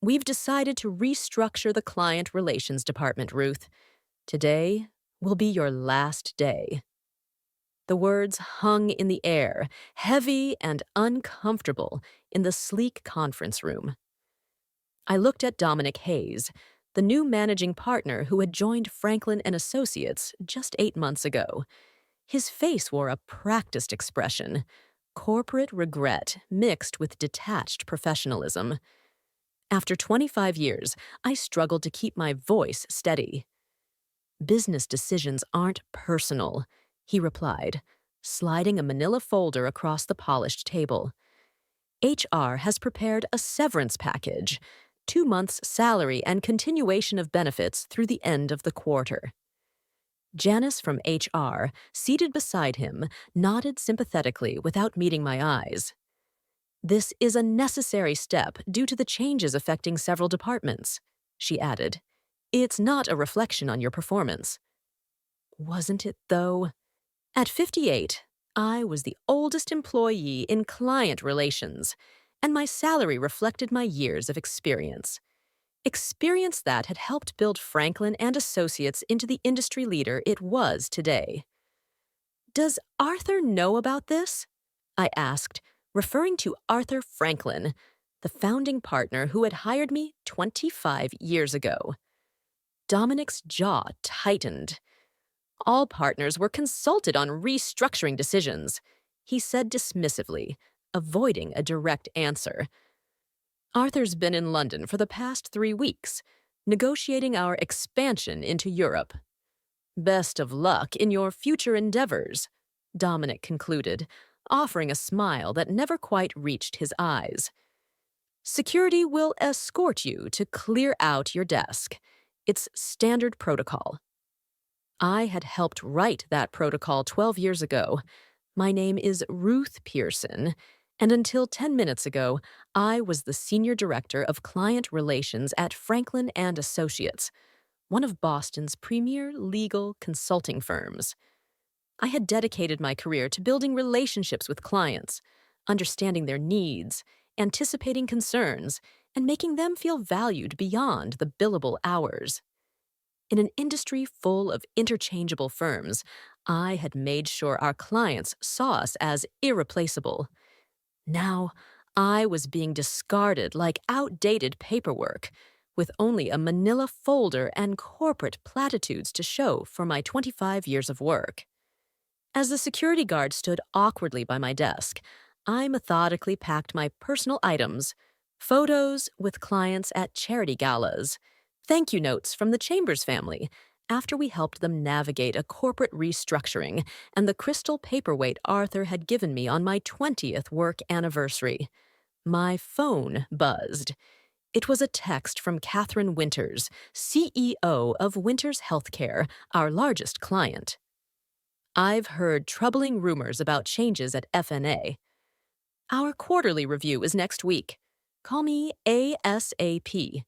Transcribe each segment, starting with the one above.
We've decided to restructure the client relations department, Ruth. Today will be your last day. The words hung in the air, heavy and uncomfortable, in the sleek conference room. I looked at Dominic Hayes, the new managing partner who had joined Franklin and Associates just 8 months ago. His face wore a practiced expression, corporate regret mixed with detached professionalism. After 25 years, I struggled to keep my voice steady. "Business decisions aren't personal," he replied, sliding a manila folder across the polished table. "HR has prepared a severance package, 2 months' salary and continuation of benefits through the end of the quarter." Janice from HR, seated beside him, nodded sympathetically without meeting my eyes. "This is a necessary step due to the changes affecting several departments," she added. "It's not a reflection on your performance." Wasn't it, though? At 58, I was the oldest employee in client relations, and my salary reflected my years of experience. Experience that had helped build Franklin and Associates into the industry leader it was today. "Does Arthur know about this?" I asked, referring to Arthur Franklin, the founding partner who had hired me 25 years ago. Dominic's jaw tightened. "All partners were consulted on restructuring decisions," he said dismissively, avoiding a direct answer. "Arthur's been in London for the past 3 weeks, negotiating our expansion into Europe." "Best of luck in your future endeavors," Dominic concluded, offering a smile that never quite reached his eyes. "Security will escort you to clear out your desk. It's standard protocol." I had helped write that protocol 12 years ago. My name is Ruth Pearson, and until 10 minutes ago, I was the Senior Director of Client Relations at Franklin and Associates, one of Boston's premier legal consulting firms. I had dedicated my career to building relationships with clients, understanding their needs, anticipating concerns, and making them feel valued beyond the billable hours. In an industry full of interchangeable firms, I had made sure our clients saw us as irreplaceable. Now, I was being discarded like outdated paperwork, with only a manila folder and corporate platitudes to show for my 25 years of work. As the security guard stood awkwardly by my desk, I methodically packed my personal items, photos with clients at charity galas, thank you notes from the Chambers family after we helped them navigate a corporate restructuring, and the crystal paperweight Arthur had given me on my 20th work anniversary. My phone buzzed. It was a text from Catherine Winters, CEO of Winters Healthcare, our largest client. "I've heard troubling rumors about changes at FNA. Our quarterly review is next week. Call me ASAP."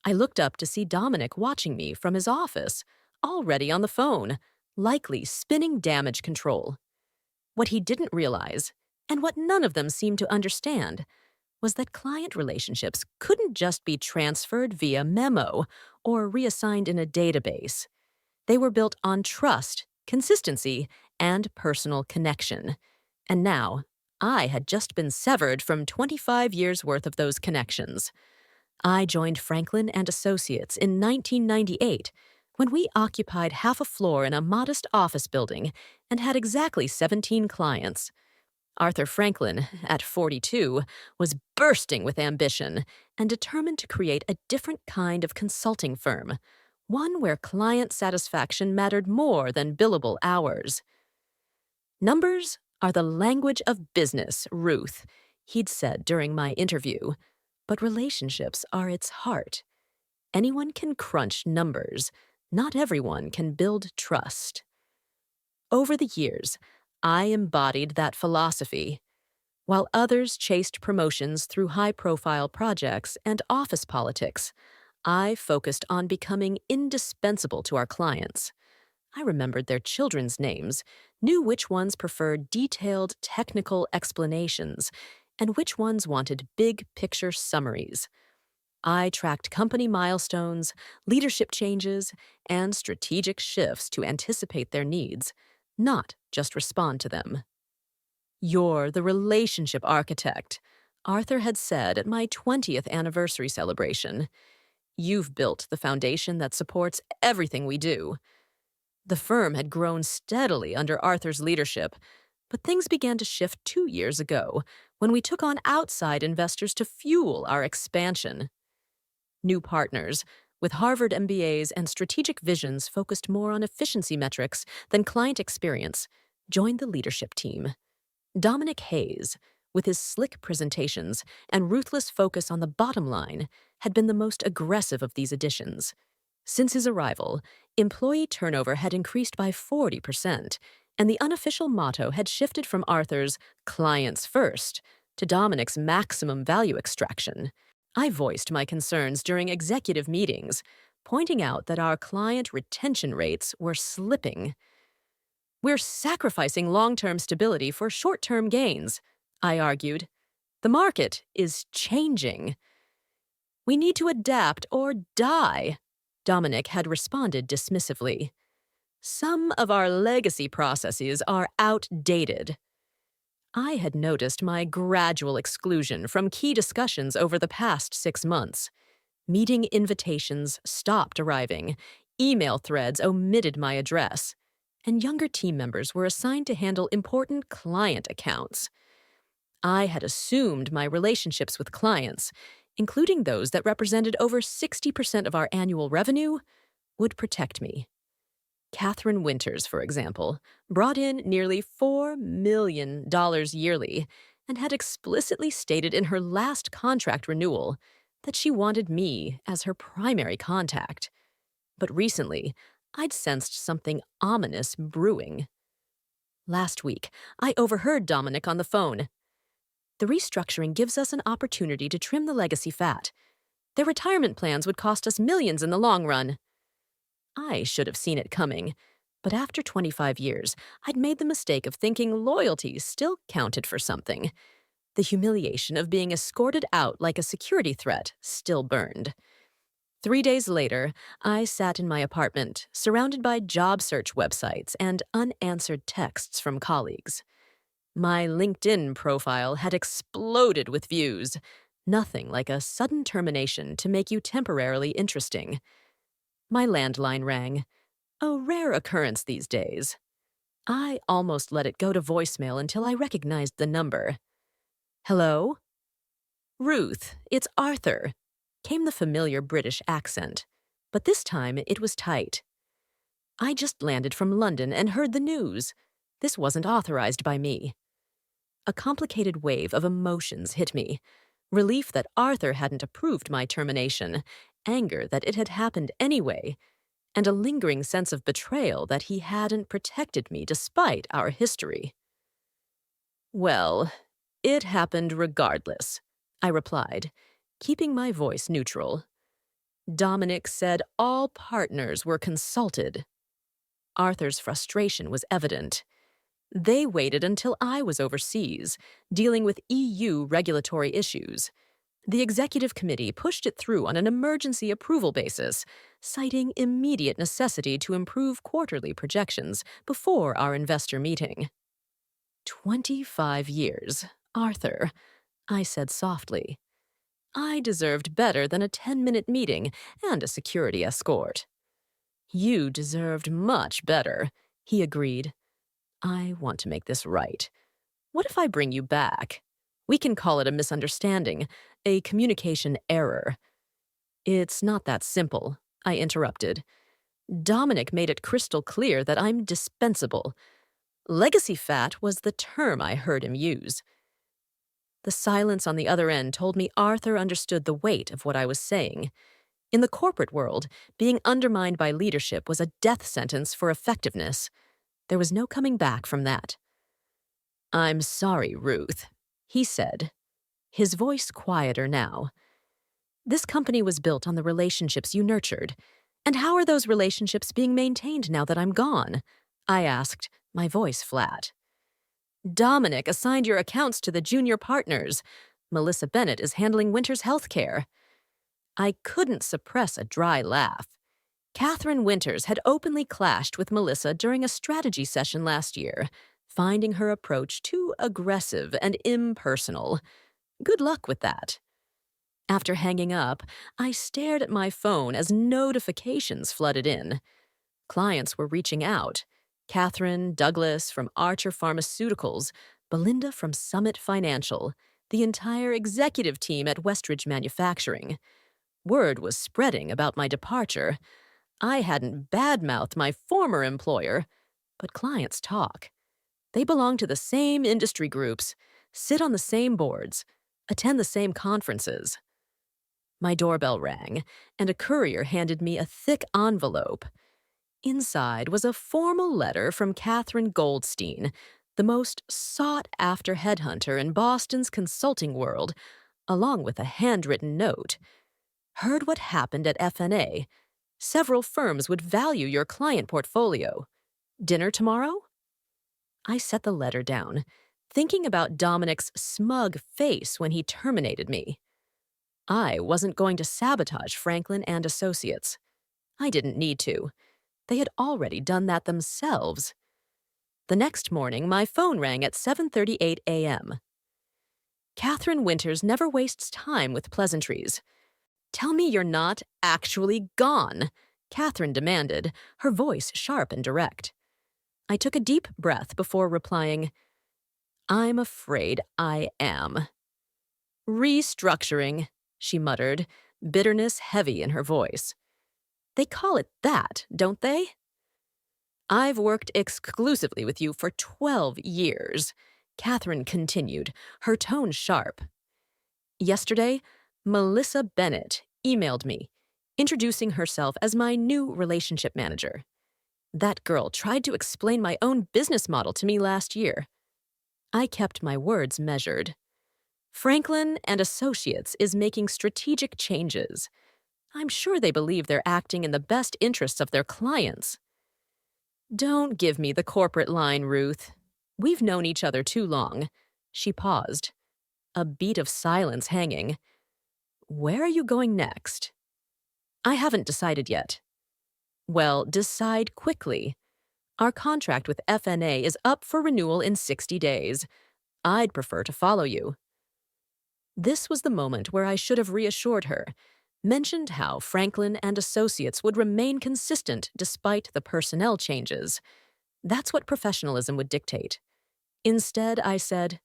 I looked up to see Dominic watching me from his office, already on the phone, likely spinning damage control. What he didn't realize, and what none of them seemed to understand, was that client relationships couldn't just be transferred via memo or reassigned in a database. They were built on trust, consistency, and personal connection. And now, I had just been severed from 25 years' worth of those connections. I joined Franklin and Associates in 1998, when we occupied half a floor in a modest office building and had exactly 17 clients. Arthur Franklin, at 42, was bursting with ambition and determined to create a different kind of consulting firm, one where client satisfaction mattered more than billable hours. "Numbers are the language of business, Ruth," he'd said during my interview, "but relationships are its heart. Anyone can crunch numbers. Not everyone can build trust." Over the years, I embodied that philosophy. While others chased promotions through high-profile projects and office politics, I focused on becoming indispensable to our clients. I remembered their children's names, knew which ones preferred detailed technical explanations, and which ones wanted big-picture summaries. I tracked company milestones, leadership changes, and strategic shifts to anticipate their needs, not just respond to them. "You're the relationship architect," Arthur had said at my 20th anniversary celebration. "You've built the foundation that supports everything we do." The firm had grown steadily under Arthur's leadership, but things began to shift 2 years ago when we took on outside investors to fuel our expansion. New partners, with Harvard MBAs and strategic visions focused more on efficiency metrics than client experience, joined the leadership team. Dominic Hayes, with his slick presentations and ruthless focus on the bottom line, had been the most aggressive of these additions. Since his arrival, employee turnover had increased by 40%, and the unofficial motto had shifted from Arthur's "clients first" to Dominic's "maximum value extraction." I voiced my concerns during executive meetings, pointing out that our client retention rates were slipping. "We're sacrificing long-term stability for short-term gains," I argued. "The market is changing. We need to adapt or die," Dominic had responded dismissively. "Some of our legacy processes are outdated." I had noticed my gradual exclusion from key discussions over the past 6 months. Meeting invitations stopped arriving, email threads omitted my address, and younger team members were assigned to handle important client accounts. I had assumed my relationships with clients, including those that represented over 60% of our annual revenue, would protect me. Catherine Winters, for example, brought in nearly $4 million yearly and had explicitly stated in her last contract renewal that she wanted me as her primary contact. But recently, I'd sensed something ominous brewing. Last week, I overheard Dominic on the phone. "The restructuring gives us an opportunity to trim the legacy fat. Their retirement plans would cost us millions in the long run." I should have seen it coming, but after 25 years, I'd made the mistake of thinking loyalty still counted for something. The humiliation of being escorted out like a security threat still burned. 3 days later, I sat in my apartment, surrounded by job search websites and unanswered texts from colleagues. My LinkedIn profile had exploded with views. Nothing like a sudden termination to make you temporarily interesting. My landline rang, a rare occurrence these days. I almost let it go to voicemail until I recognized the number. "Hello?" "Ruth, it's Arthur," came the familiar British accent, but this time it was tight. "I just landed from London and heard the news. This wasn't authorized by me." A complicated wave of emotions hit me. Relief that Arthur hadn't approved my termination, anger that it had happened anyway, and a lingering sense of betrayal that he hadn't protected me despite our history. "Well, it happened regardless," I replied, keeping my voice neutral. "Dominic said all partners were consulted." Arthur's frustration was evident. They waited until I was overseas, dealing with EU regulatory issues. The executive committee pushed it through on an emergency approval basis, citing immediate necessity to improve quarterly projections before our investor meeting. 25 years, Arthur, I said softly. I deserved better than a 10-minute meeting and a security escort. "You deserved much better," he agreed. "I want to make this right. What if I bring you back? We can call it a misunderstanding, a communication error." "It's not that simple," I interrupted. "Dominic made it crystal clear that I'm dispensable. Legacy fat was the term I heard him use." The silence on the other end told me Arthur understood the weight of what I was saying. In the corporate world, being undermined by leadership was a death sentence for effectiveness. There was no coming back from that. "I'm sorry, Ruth," he said, his voice quieter now. "This company was built on the relationships you nurtured. And how are those relationships being maintained now that I'm gone?" I asked, my voice flat. "Dominic assigned your accounts to the junior partners. Melissa Bennett is handling Winter's health care." I couldn't suppress a dry laugh. Catherine Winters had openly clashed with Melissa during a strategy session last year, finding her approach too aggressive and impersonal. Good luck with that. After hanging up, I stared at my phone as notifications flooded in. Clients were reaching out. Catherine Douglas from Archer Pharmaceuticals, Belinda from Summit Financial, the entire executive team at Westridge Manufacturing. Word was spreading about my departure. I hadn't badmouthed my former employer, but clients talk. They belong to the same industry groups, sit on the same boards, attend the same conferences. My doorbell rang, and a courier handed me a thick envelope. Inside was a formal letter from Catherine Goldstein, the most sought-after headhunter in Boston's consulting world, along with a handwritten note. Heard what happened at FNA. Several firms would value your client portfolio. Dinner tomorrow? I set the letter down, thinking about Dominic's smug face when he terminated me. I wasn't going to sabotage Franklin and Associates. I didn't need to. They had already done that themselves. The next morning, my phone rang at 7:38 a.m. Catherine Winters never wastes time with pleasantries. "Tell me you're not actually gone," Catherine demanded, her voice sharp and direct. I took a deep breath before replying, "I'm afraid I am." "Restructuring," she muttered, bitterness heavy in her voice. "They call it that, don't they?" "I've worked exclusively with you for 12 years," Catherine continued, her tone sharp. "Yesterday, Melissa Bennett emailed me, introducing herself as my new relationship manager. That girl tried to explain my own business model to me last year. I kept my words measured. Franklin and Associates is making strategic changes. I'm sure they believe they're acting in the best interests of their clients." "Don't give me the corporate line, Ruth. We've known each other too long." She paused, a beat of silence hanging. "Where are you going next?" "I haven't decided yet." "Well, decide quickly. Our contract with FNA is up for renewal in 60 days. I'd prefer to follow you." This was the moment where I should have reassured her, mentioned how Franklin and Associates would remain consistent despite the personnel changes. That's what professionalism would dictate. Instead, I said,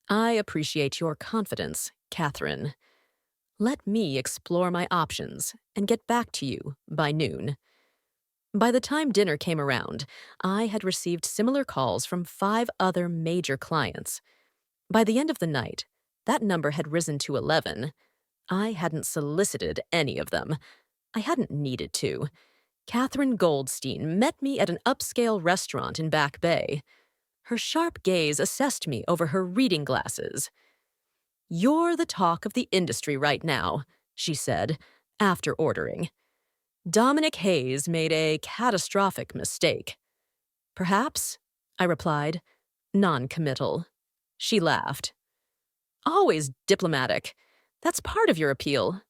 "I appreciate your confidence, Catherine. Let me explore my options and get back to you by noon." By the time dinner came around, I had received similar calls from 5 other major clients. By the end of the night, that number had risen to 11. I hadn't solicited any of them. I hadn't needed to. Catherine Goldstein met me at an upscale restaurant in Back Bay. Her sharp gaze assessed me over her reading glasses. "You're the talk of the industry right now," she said, after ordering. "Dominic Hayes made a catastrophic mistake." "Perhaps," I replied, non-committal. She laughed. "Always diplomatic. That's part of your appeal."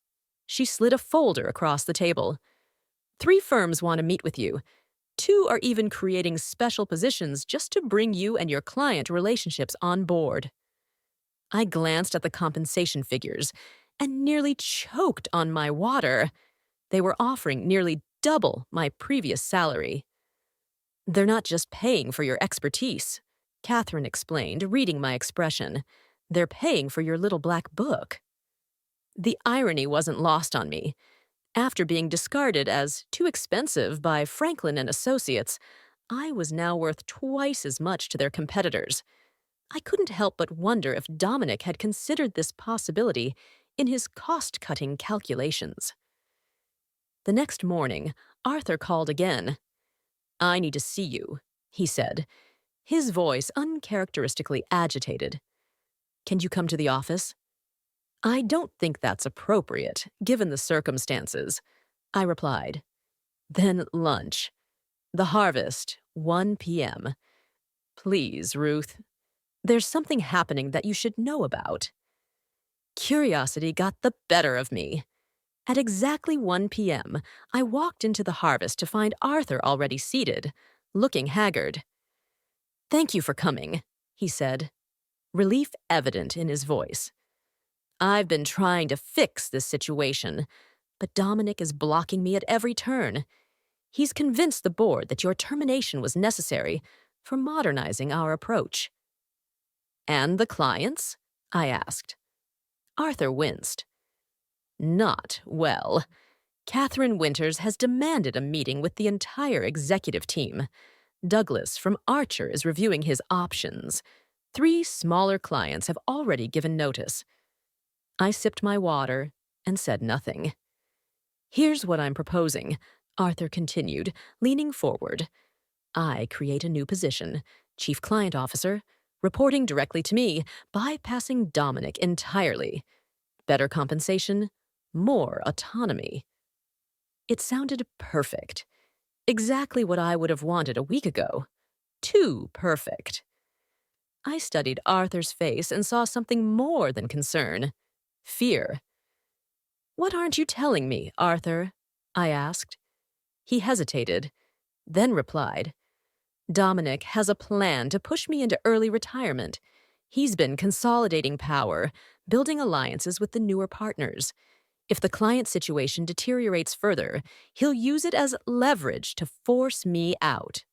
She slid a folder across the table. "3 firms want to meet with you. 2 are even creating special positions just to bring you and your client relationships on board." I glanced at the compensation figures and nearly choked on my water. They were offering nearly double my previous salary. "They're not just paying for your expertise," Catherine explained, reading my expression. "They're paying for your little black book." The irony wasn't lost on me. After being discarded as too expensive by Franklin and Associates, I was now worth twice as much to their competitors. I couldn't help but wonder if Dominic had considered this possibility in his cost-cutting calculations. The next morning, Arthur called again. "I need to see you," he said, his voice uncharacteristically agitated. "Can you come to the office?" "I don't think that's appropriate, given the circumstances," I replied. "Then lunch. The Harvest, 1 p.m. Please, Ruth. There's something happening that you should know about." Curiosity got the better of me. At exactly 1 p.m., I walked into the harvest to find Arthur already seated, looking haggard. "Thank you for coming," he said, relief evident in his voice. "I've been trying to fix this situation, but Dominic is blocking me at every turn. He's convinced the board that your termination was necessary for modernizing our approach." "And the clients?" I asked. Arthur winced. "Not well. Catherine Winters has demanded a meeting with the entire executive team. Douglas from Archer is reviewing his options. 3 smaller clients have already given notice." I sipped my water and said nothing. "Here's what I'm proposing," Arthur continued, leaning forward. "I create a new position, Chief Client Officer, reporting directly to me, bypassing Dominic entirely. Better compensation, more autonomy." It sounded perfect. Exactly what I would have wanted a week ago. Too perfect. I studied Arthur's face and saw something more than concern. Fear. "What aren't you telling me, Arthur?" I asked. He hesitated, then replied, "Dominic has a plan to push me into early retirement. He's been consolidating power, building alliances with the newer partners. If the client situation deteriorates further, he'll use it as leverage to force me out."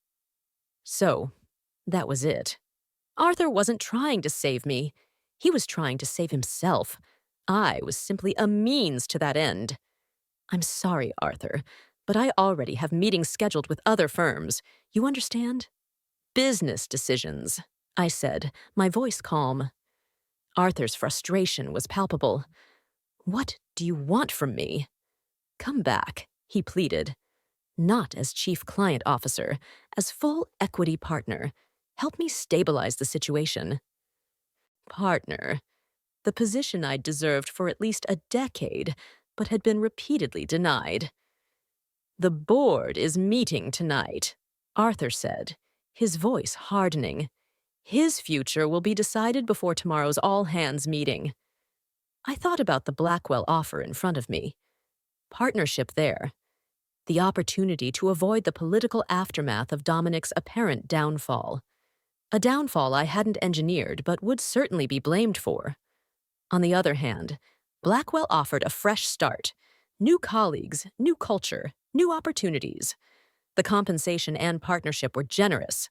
So, that was it. Arthur wasn't trying to save me. He was trying to save himself. I was simply a means to that end. "I'm sorry, Arthur, but I already have meetings scheduled with other firms. You understand?" "Business decisions," I said, my voice calm. Arthur's frustration was palpable. "What do you want from me?" "Come back," he pleaded. "Not as Chief Client Officer, as full equity partner. Help me stabilize the situation." Partner. The position I'd deserved for at least a decade, but had been repeatedly denied. "The board is meeting tonight," Arthur said, his voice hardening. "His future will be decided before tomorrow's all-hands meeting." I thought about the Blackwell offer in front of me. Partnership there. The opportunity to avoid the political aftermath of Dominic's apparent downfall. A downfall I hadn't engineered but would certainly be blamed for. On the other hand, Blackwell offered a fresh start. New colleagues, new culture, new opportunities. The compensation and partnership were generous.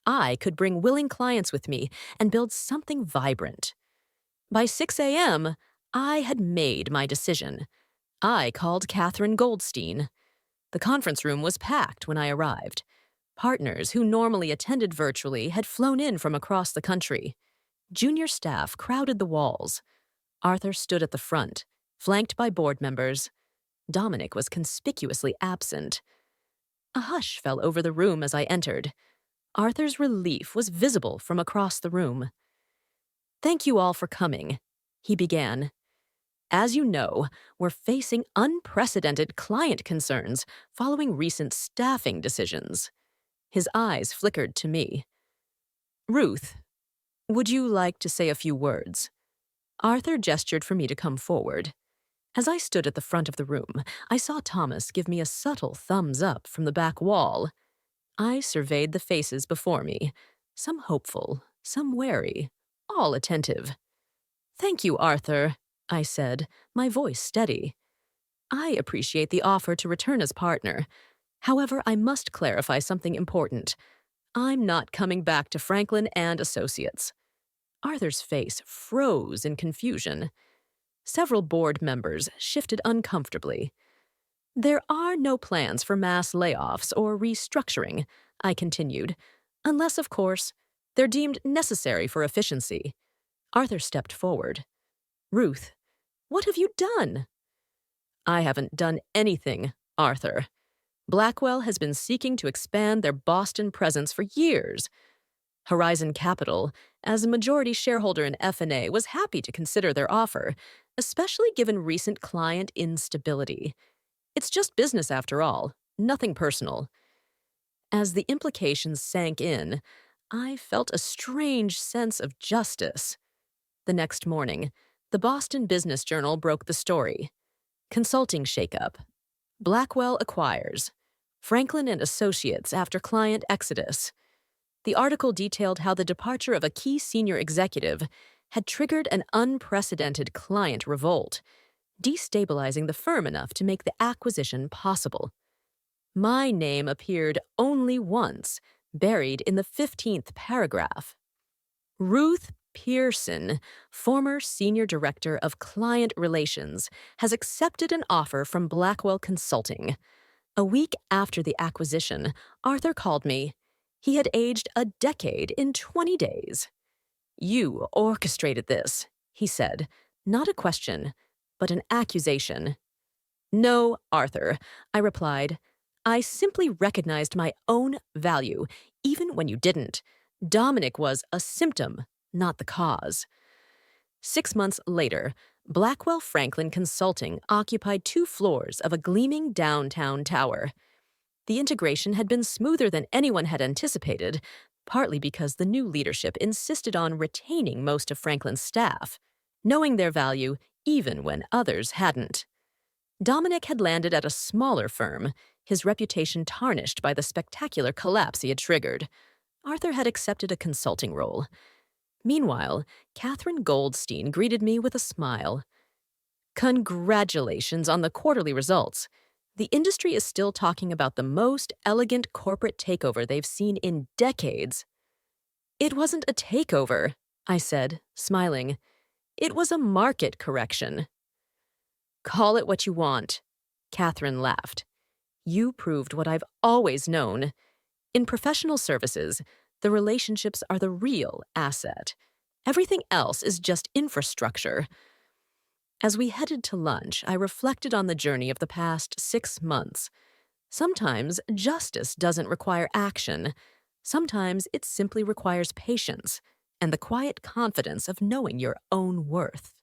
I could bring willing clients with me and build something vibrant. By 6 a.m., I had made my decision. I called Catherine Goldstein. The conference room was packed when I arrived. Partners who normally attended virtually had flown in from across the country. Junior staff crowded the walls. Arthur stood at the front, flanked by board members. Dominic was conspicuously absent. A hush fell over the room as I entered. Arthur's relief was visible from across the room. "Thank you all for coming," he began. "As you know, we're facing unprecedented client concerns following recent staffing decisions." His eyes flickered to me. "Ruth, would you like to say a few words?" Arthur gestured for me to come forward. As I stood at the front of the room, I saw Thomas give me a subtle thumbs up from the back wall. I surveyed the faces before me, some hopeful, some wary, all attentive. "Thank you, Arthur," I said, my voice steady. "I appreciate the offer to return as partner. However, I must clarify something important. I'm not coming back to Franklin and Associates." Arthur's face froze in confusion. Several board members shifted uncomfortably. "There are no plans for mass layoffs or restructuring," I continued, "unless, of course, they're deemed necessary for efficiency." Arthur stepped forward. "Ruth, what have you done?" "I haven't done anything, Arthur. Blackwell has been seeking to expand their Boston presence for years. Horizon Capital, as a majority shareholder in F&A, was happy to consider their offer, especially given recent client instability. It's just business after all, nothing personal." As the implications sank in, I felt a strange sense of justice. The next morning, the Boston Business Journal broke the story. Consulting shakeup. Blackwell acquires. Franklin and Associates after client exodus. The article detailed how the departure of a key senior executive had triggered an unprecedented client revolt, destabilizing the firm enough to make the acquisition possible. My name appeared only once, buried in the 15th paragraph. Ruth Pearson, former Senior Director of Client Relations, has accepted an offer from Blackwell Consulting. A week after the acquisition, Arthur called me. He had aged a decade in 20 days. "You orchestrated this," he said, not a question, but an accusation. "No, Arthur," I replied. "I simply recognized my own value, even when you didn't. Dominic was a symptom, not the cause." 6 months later, Blackwell Franklin Consulting occupied 2 floors of a gleaming downtown tower. The integration had been smoother than anyone had anticipated, partly because the new leadership insisted on retaining most of Franklin's staff, knowing their value even when others hadn't. Dominic had landed at a smaller firm, his reputation tarnished by the spectacular collapse he had triggered. Arthur had accepted a consulting role. Meanwhile, Catherine Goldstein greeted me with a smile. "Congratulations on the quarterly results. The industry is still talking about the most elegant corporate takeover they've seen in decades." "It wasn't a takeover," I said, smiling. "It was a market correction." "Call it what you want," Catherine laughed. "You proved what I've always known. In professional services, the relationships are the real asset. Everything else is just infrastructure." As we headed to lunch, I reflected on the journey of the past 6 months. Sometimes justice doesn't require action. Sometimes it simply requires patience and the quiet confidence of knowing your own worth.